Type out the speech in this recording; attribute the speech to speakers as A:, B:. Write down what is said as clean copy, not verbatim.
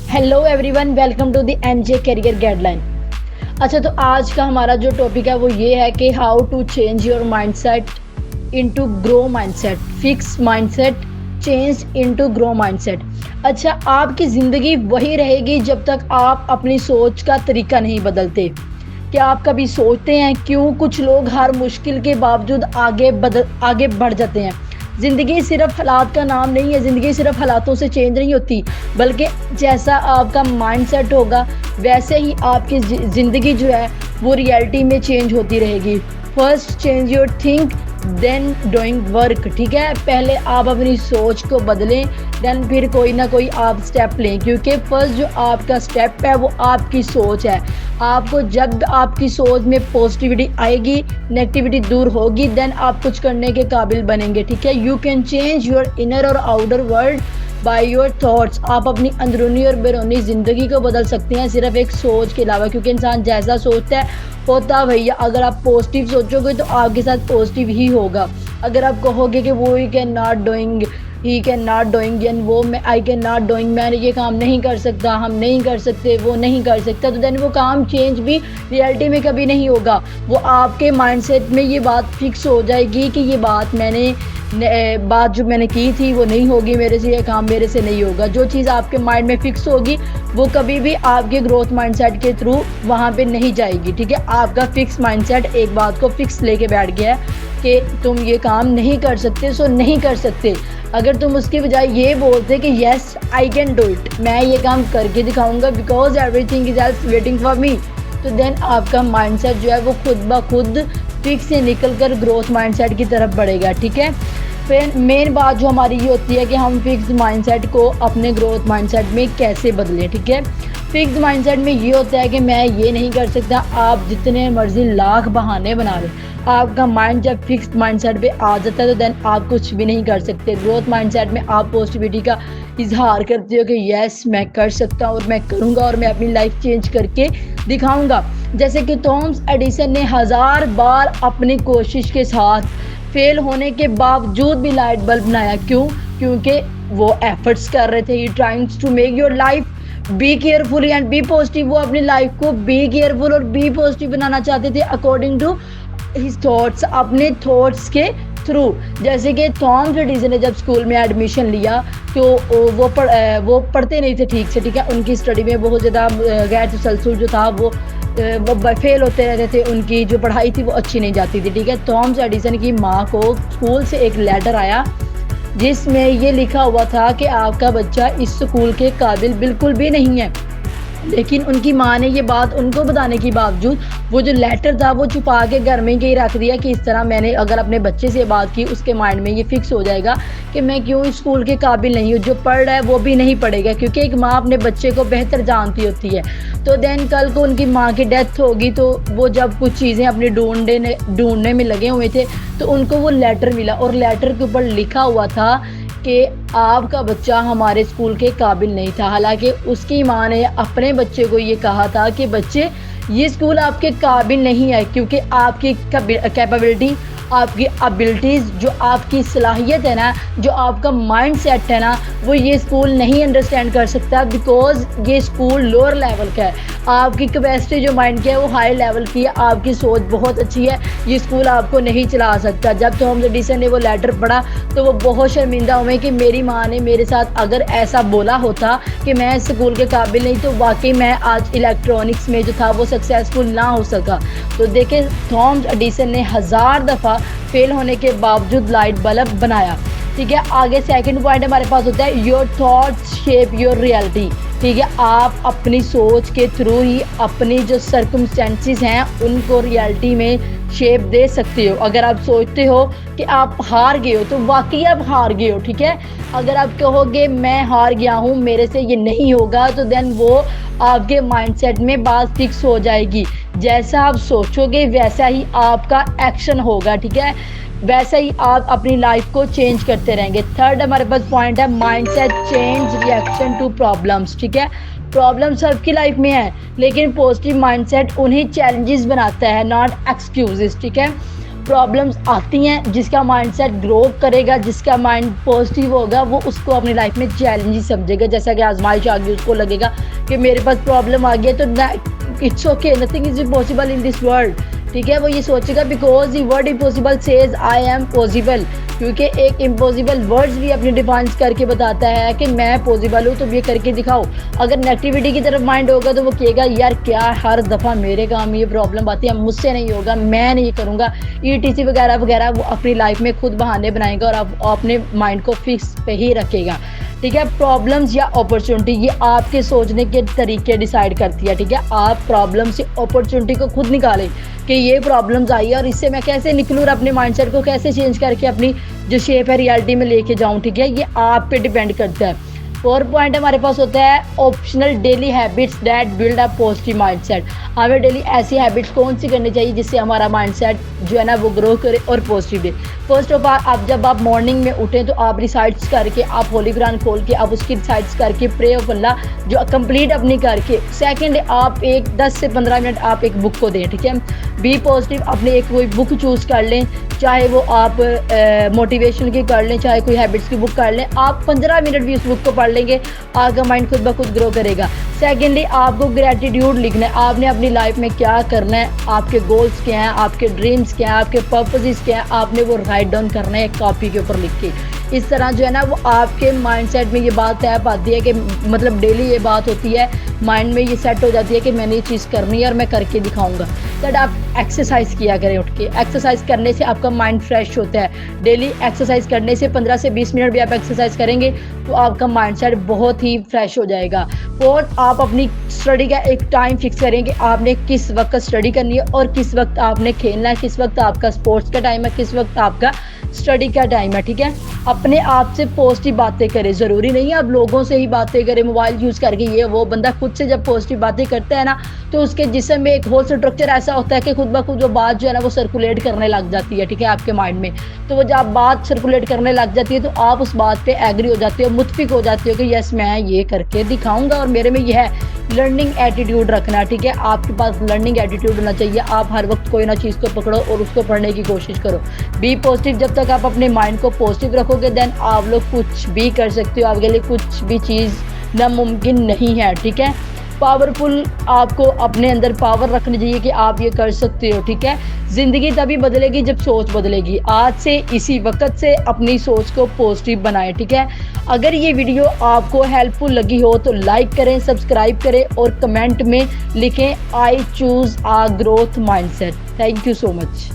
A: Hello everyone, welcome to the MJ career guideline. अच्छा, तो आज का हमारा जो टॉपिक है वो ये है कि how to change your mindset into grow mindset. Fix mindset change into grow mindset. अच्छा, आपकी ज़िंदगी वही रहेगी जब तक आप अपनी सोच का तरीका नहीं बदलते। क्या आप कभी सोचते हैं क्यों कुछ लोग हर मुश्किल के बावजूद आगे बढ़ जाते हैं? ज़िंदगी सिर्फ हालात का नाम नहीं है। ज़िंदगी सिर्फ हालातों से चेंज नहीं होती, बल्कि जैसा आपका माइंडसेट होगा वैसे ही आपकी ज़िंदगी जो है वो रियलिटी में चेंज होती रहेगी। First change your think then doing work. ठीक है, पहले आप अपनी सोच को बदलें, देन फिर कोई ना कोई आप स्टेप लें, क्योंकि फर्स्ट जो आपका स्टेप है वो आपकी सोच है। आपको जब आपकी सोच में पॉजिटिविटी आएगी, नेगेटिविटी दूर होगी, देन आप कुछ करने के काबिल बनेंगे। ठीक है, you can change your inner और outer world by your thoughts. आप अपनी अंदरूनी और बैरूनी ज़िंदगी को बदल सकते हैं सिर्फ एक सोच के अलावा, क्योंकि इंसान जैसा सोचता है होता भैया। अगर आप पॉजिटिव सोचोगे तो आपके साथ पॉजिटिव ही होगा। अगर आप कहोगे कि वो he can not doing and वो मैं आई कैन नॉट डूइंग, मैं ये काम नहीं कर सकता, हम नहीं कर सकते, वो नहीं कर सकता, तो देन वो काम चेंज भी रियलिटी में कभी नहीं होगा। वो आपके माइंडसेट में ये बात फिक्स हो जाएगी कि ये बात जो मैंने की थी वो नहीं होगी मेरे से, ये काम मेरे से नहीं होगा। जो चीज़ आपके माइंड में फिक्स होगी वो कभी भी आपके ग्रोथ माइंडसेट के थ्रू वहाँ पे नहीं जाएगी। ठीक है, आपका फिक्स माइंडसेट एक बात को फिक्स लेके बैठ गया है कि तुम ये काम नहीं कर सकते, सो नहीं कर सकते। अगर तुम उसके बजाय ये बोलते कि yes I can do it, मैं ये काम करके दिखाऊंगा because everything is else waiting for me, तो देन आपका माइंडसेट जो है वो खुद ब खुद फिक्स से निकल कर ग्रोथ माइंडसेट की तरफ बढ़ेगा। ठीक है, फिर मेन बात जो हमारी ये होती है कि हम फिक्स माइंडसेट को अपने ग्रोथ माइंडसेट में कैसे बदलें। ठीक है, फिक्स माइंडसेट में ये होता है कि मैं ये नहीं कर सकता। आप जितने मर्जी लाख बहाने बना लो, आपका माइंड जब फिक्स्ड माइंडसेट पे आ जाता है तो देन आप कुछ भी नहीं कर सकते। ग्रोथ माइंडसेट में आप पॉजिटिविटी का इजहार करते हो कि यस मैं कर सकता हूँ और मैं करूँगा और मैं अपनी लाइफ चेंज करके दिखाऊँगा। जैसे कि थॉमस एडिसन ने 1000 बार अपनी कोशिश के साथ फेल होने के बावजूद भी लाइट बल्ब बनाया। क्यों? क्योंकि वो एफर्ट्स कर रहे थे। He tryings to make your life be careful and be positive. वो अपनी लाइफ को बी केयरफुल और बी पॉजिटिव बनाना चाहते थे अकॉर्डिंग टू हिज थॉट्स, अपने थॉट्स के थ्रू। जैसे कि थॉमस एडिसन ने जब स्कूल में एडमिशन लिया तो वो पढ़ते नहीं थे ठीक से। ठीक है, उनकी स्टडी में बहुत ज़्यादा गैर तसलसल जो था वो फेल होते रहते थे, उनकी जो पढ़ाई थी वो अच्छी नहीं जाती थी। ठीक है, थॉमस एडिसन की माँ को स्कूल से एक लेटर आया जिसमें ये लिखा हुआ था कि आपका बच्चा इस स्कूल के काबिल बिल्कुल भी नहीं है। लेकिन उनकी माँ ने ये बात उनको बताने के बावजूद वो जो लेटर था वो छुपा के घर में ही रख दिया कि इस तरह मैंने अगर अपने बच्चे से बात की उसके माइंड में ये फिक्स हो जाएगा कि मैं क्यों इस स्कूल के काबिल नहीं हूँ। जो पढ़ रहा है वो भी नहीं पढ़ेगा, क्योंकि एक माँ अपने बच्चे को बेहतर जानती होती है। तो देन कल को उनकी माँ की डेथ होगी तो वो जब कुछ चीज़ें अपनी ढूंढने में लगे हुए थे तो उनको वो लेटर मिला और लेटर के ऊपर लिखा हुआ था कि आपका बच्चा हमारे स्कूल के काबिल नहीं था। हालांकि उसकी माँ ने अपने बच्चे को ये कहा था कि बच्चे ये स्कूल आपके काबिल नहीं है, क्योंकि आपकी कैपेबिलिटी, आपकी एबिलिटीज़, जो आपकी सलाहियत है ना, जो आपका माइंड सेट है ना, वो ये स्कूल नहीं अंडरस्टैंड कर सकता बिकॉज ये स्कूल लोअर लेवल का है। आपकी कैपेसिटी जो माइंड की है वो हाई लेवल की है, आपकी सोच बहुत अच्छी है, ये स्कूल आपको नहीं चला सकता। जब थॉमस एडिसन ने वो लेटर पढ़ा तो वो बहुत शर्मिंदा हुए कि मेरी माँ ने मेरे साथ अगर ऐसा बोला होता कि मैं इस स्कूल के काबिल नहीं तो वाकई मैं आज इलेक्ट्रॉनिक्स में जो था वो सक्सेसफुल ना हो सका। तो देखें, थॉमस एडिसन ने 1000 दफ़ा फेल होने के बावजूद लाइट बल्ब बनाया। ठीक है, आगे सेकंड पॉइंट हमारे पास होता है your thoughts shape your reality. ठीक है, आप अपनी सोच के थ्रू ही अपनी जो सर्कमस्टेंसेस हैं उनको रियलिटी में शेप दे सकते हो। अगर आप सोचते हो कि आप हार गए हो तो वाकई आप हार गए हो। ठीक है, अगर आप कहोगे मैं हार गया हूँ, मेरे से ये नहीं होगा, तो देन वो आपके माइंडसेट में बात फिक्स हो जाएगी। जैसा आप सोचोगे वैसा ही आपका एक्शन होगा। ठीक है, वैसा ही आप अपनी लाइफ को चेंज करते रहेंगे। थर्ड हमारे पास पॉइंट है mindset change reaction to problems. ठीक है, प्रॉब्लम सबकी लाइफ में है लेकिन पॉजिटिव माइंडसेट उन्हें चैलेंजेस बनाता है, नॉट एक्सक्यूजेस। ठीक है, प्रॉब्लम्स आती हैं, जिसका माइंडसेट ग्रो करेगा, जिसका माइंड पॉजिटिव होगा, वो उसको अपनी लाइफ में चैलेंज ही समझेगा। जैसा कि आजमाइश आ गई, उसको लगेगा कि मेरे पास प्रॉब्लम आ गई है तो it's okay, nothing is impossible in this world. ठीक है, वो ये सोचेगा because the word impossible says I am possible, क्योंकि एक इम्पॉसिबल वर्ड्स भी अपनी डिफाइन करके बताता है कि मैं पॉसिबल हूँ, तो ये करके दिखाओ। अगर नेगेटिविटी की तरफ माइंड होगा तो वो कहेगा यार क्या हर दफ़ा मेरे काम ये प्रॉब्लम आती है, मुझसे नहीं होगा, मैं नहीं करूँगा, ETC वगैरह वगैरह। वो अपनी लाइफ में खुद बहाने बनाएगा और आप अपने माइंड को फिक्स पे ही रखेगा। ठीक है, प्रॉब्लम्स या अपॉर्चुनिटी ये आपके सोचने के तरीके डिसाइड करती है। ठीक है, आप प्रॉब्लम से अपॉर्चुनिटी को खुद निकालें कि ये प्रॉब्लम्स आई है और इससे मैं कैसे निकलूँ और अपने माइंडसेट को कैसे चेंज करके अपनी जो शेप है रियलिटी में लेके जाऊँ। ठीक है, ये आप पे डिपेंड करता है। 4 पॉइंट हमारे पास होता है optional daily habits that build a positive mindset. हमें डेली ऐसी हैबिट्स कौन सी करनी चाहिए जिससे हमारा माइंडसेट जो है ना वो ग्रो करे और positive they. First of all, आप जब आप मॉर्निंग में उठें तो आप रिसाइट्स करके, आप होली कुरान खोल के आप उसकी रिसाइट्स करके प्रे ऑफ अल्लाह जो कंप्लीट अपनी करके, सेकंड आप एक 10 से 15 मिनट आप एक बुक को दें। ठीक है, बी पॉजिटिव, अपने एक कोई बुक चूज़ कर लें, चाहे वो आप मोटिवेशन की कर लें, चाहे कोई हैबिट्स की बुक कर लें। आप 15 मिनट भी उस बुक को पढ़ लेंगे, आपका माइंड खुद ब खुद ग्रो करेगा। सेकेंडली, आपको ग्रेटिट्यूड लिखना है, आपने अपनी लाइफ में क्या करना है, आपके गोल्स क्या हैं, आपके ड्रीम्स क्या हैं, आपके पर्पसेस क्या हैं, आपने वो राइट डाउन करना है एक कॉपी के ऊपर लिख के। इस तरह जो है ना वो आपके माइंडसेट में ये बात तय पाती है कि मतलब डेली ये बात होती है, माइंड में ये सेट हो जाती है कि मैंने ये चीज़ करनी है और मैं करके दिखाऊंगा। दैट आप एक्सरसाइज किया करें उठ के। एक्सरसाइज करने से आपका माइंड फ्रेश होता है। डेली एक्सरसाइज करने से 15 से 20 मिनट भी आप एक्सरसाइज करेंगे तो आपका माइंडसेट बहुत ही फ्रेश हो जाएगा। फोर्थ, आप अपनी स्टडी का एक टाइम फिक्स करें कि आपने किस वक्त स्टडी करनी है और किस वक्त आपने खेलना है, किस वक्त आपका स्पोर्ट्स का टाइम है, किस वक्त आपका स्टडी का टाइम है। ठीक है, अपने आप से पॉजिटिव बातें करें। ज़रूरी नहीं है आप लोगों से ही बातें करें मोबाइल यूज़ करके, ये वो बंदा खुद से जब पॉजिटिव बातें करता है ना तो उसके जिस्म में एक होल स्ट्रक्चर ऐसा होता है कि खुद ब खुद वो बात जो है ना वो सर्कुलेट करने लग जाती है। ठीक है, आपके माइंड में। तो वो जब बात सर्कुलेट करने लग जाती है तो आप उस बात पे एग्री हो जाते हो, मुत्फिक हो जाते हो कि यस मैं ये करके दिखाऊंगा और मेरे में ये है। लर्निंग एटीट्यूड रखना। ठीक है, आपके पास लर्निंग एटीट्यूड होना चाहिए। आप हर वक्त कोई ना चीज़ को पकड़ो और उसको पढ़ने की कोशिश करो। बी पॉजिटिव, जब तक आप अपने माइंड को पॉजिटिव रखोगे देन आप लोग कुछ भी कर सकते हो, आपके लिए कुछ भी चीज़ नामुमकिन नहीं है। ठीक है, पावरफुल, आपको अपने अंदर पावर रखनी चाहिए कि आप ये कर सकते हो। ठीक है, ज़िंदगी तभी बदलेगी जब सोच बदलेगी। आज से इसी वक्त से अपनी सोच को पॉजिटिव बनाएं। ठीक है, अगर ये वीडियो आपको हेल्पफुल लगी हो तो लाइक करें, सब्सक्राइब करें और कमेंट में लिखें I choose a growth mindset. Thank you so much.